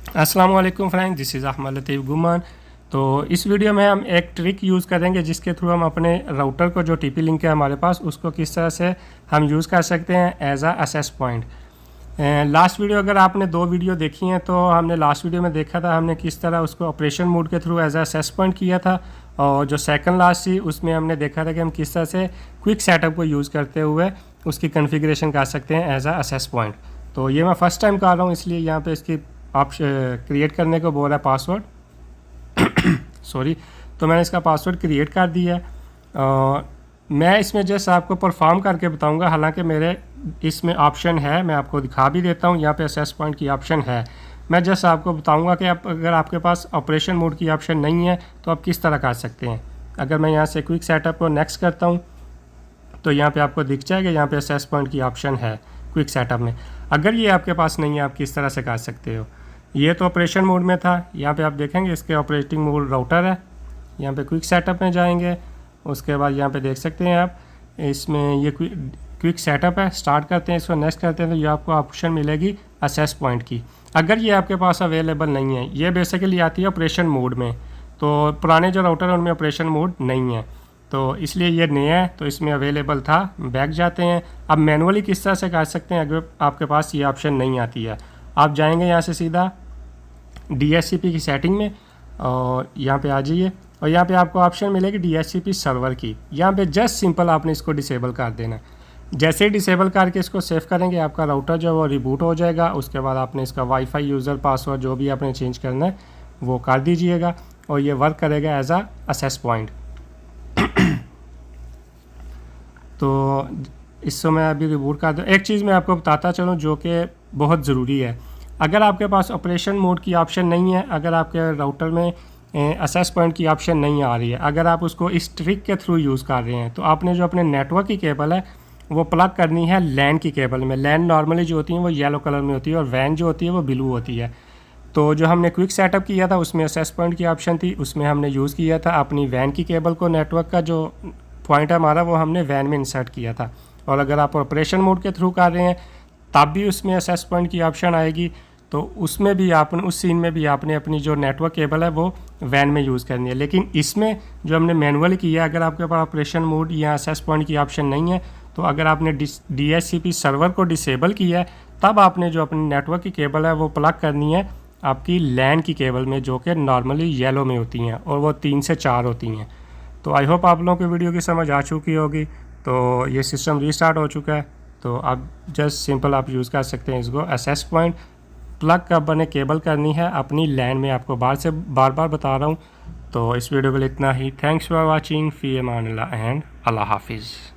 अस्सलाम वालेकुम friends, this is Ahmad लतीफ़ गुमान। तो इस वीडियो में हम एक ट्रिक यूज़ करेंगे जिसके थ्रू हम अपने राउटर को जो टीपी लिंक है हमारे पास उसको किस तरह से हम यूज़ कर सकते हैं as a access point. Last video अगर आपने 2 वीडियो देखी हैं तो हमने लास्ट वीडियो में देखा था हमने किस तरह उसको ऑपरेशन मोड के through as a access point किया था, और जो सेकंड लास्ट थी उसमें हमने देखा था कि हम किस तरह से क्विक सेटअप को यूज़ करते हुए उसकी कॉन्फ़िगरेशन कर सकते हैं एज अ एक्सेस पॉइंट। तो ये मैं फ़र्स्ट टाइम कर रहा हूँ, इसलिए यहाँ पे इसकी आप क्रिएट करने को बोल रहा है पासवर्ड सॉरी। तो मैंने इसका पासवर्ड क्रिएट कर दिया है। मैं इसमें जस्ट आपको परफॉर्म करके बताऊंगा, हालांकि मेरे इसमें ऑप्शन है, मैं आपको दिखा भी देता हूं। यहाँ पे एक्सेस पॉइंट की ऑप्शन है, मैं जस्ट आपको बताऊंगा कि आप अगर आपके पास ऑपरेशन मोड की ऑप्शन नहीं है तो आप किस तरह कर सकते हैं। अगर मैं यहाँ से क्विक सेटअप को नेक्स्ट करता हूँ तो यहाँ पे आपको दिख जाएगा, यहाँ पे एक्सेस पॉइंट की ऑप्शन है क्विक सेटअप में। अगर ये आपके पास नहीं है आप किस तरह से कर सकते हो। ये तो ऑपरेशन मोड में था, यहाँ पे आप देखेंगे इसके ऑपरेटिंग मोड राउटर है। यहाँ पे क्विक सेटअप में जाएंगे, उसके बाद यहाँ पे देख सकते हैं आप इसमें ये क्विक सेटअप है। स्टार्ट करते हैं, इसको नेक्स्ट करते हैं तो ये आपको ऑप्शन मिलेगी एक्सेस पॉइंट की। अगर ये आपके पास अवेलेबल नहीं है, ये बेसिकली आती है ऑपरेशन मोड में, तो पुराने जो राउटर है उनमें ऑपरेशन मोड नहीं है, तो इसलिए ये नया है, तो इसमें अवेलेबल था। बैक जाते हैं, अब मैनुअली किस तरह से कर सकते हैं अगर आपके पास ये ऑप्शन नहीं आती है। आप जाएंगे यहाँ से सीधा DHCP की सेटिंग में और यहाँ पे आ जाइए, और यहाँ पे आपको ऑप्शन मिलेगी DHCP सर्वर की। यहाँ पे जस्ट सिंपल आपने इसको डिसेबल कर देना। जैसे ही डिसेबल करके इसको सेव करेंगे आपका राउटर जो है वो रिबूट हो जाएगा। उसके बाद आपने इसका वाईफाई यूज़र पासवर्ड जो भी आपने चेंज करना है वो कर दीजिएगा और ये वर्क करेगा एज अ एक्सेस पॉइंट। तो इसको मैं अभी रिबूट कर दूँ। एक चीज़ मैं आपको बताता चलूँ जो कि बहुत ज़रूरी है। अगर आपके पास ऑपरेशन मोड की ऑप्शन नहीं है, अगर आपके राउटर में एक्सेस पॉइंट की ऑप्शन नहीं आ रही है, अगर आप उसको इस ट्रिक के थ्रू यूज़ कर रहे हैं, तो आपने जो अपने नेटवर्क की केबल है वो प्लग करनी है लैन की केबल में। लैन नॉर्मली जो होती है वो येलो कलर में होती है और वैन जो होती है वो ब्लू होती है। तो जो हमने क्विक सेटअप किया था उसमें एक्सेस पॉइंट की ऑप्शन थी, उसमें हमने यूज़ किया था अपनी वैन की केबल को। नेटवर्क का जो पॉइंट है हमारा वो हमने वैन में इंसर्ट किया था। और अगर आप ऑपरेशन मोड के थ्रू कर रहे हैं तब भी उसमें एक्सेस पॉइंट की ऑप्शन आएगी, तो उसमें भी आपने उस सीन में भी आपने अपनी जो नेटवर्क केबल है वो वैन में यूज़ करनी है। लेकिन इसमें जो हमने मैनुअली किया है, अगर आपके पास ऑपरेशन मोड या एक्सेस पॉइंट की ऑप्शन नहीं है, तो अगर आपने DHCP सर्वर को डिसेबल किया है तब आपने जो अपनी नेटवर्क की केबल है वो प्लग करनी है आपकी लैन की केबल में, जो कि नॉर्मली येलो में होती हैं और वो 3 से 4 होती हैं। तो आई होप आप लोगों की वीडियो की समझ आ चुकी होगी। तो ये सिस्टम रीस्टार्ट हो चुका है, तो आप जस्ट सिंपल आप यूज़ कर सकते हैं इसको। एक्सेस पॉइंट प्लग कब बने केबल करनी है अपनी लैन में, आपको बार बार बता रहा हूँ। तो इस वीडियो के लिए इतना ही। थैंक्स फॉर वाचिंग, फ़ी अमान अल्लाह एंड अल्लाह हाफिज़।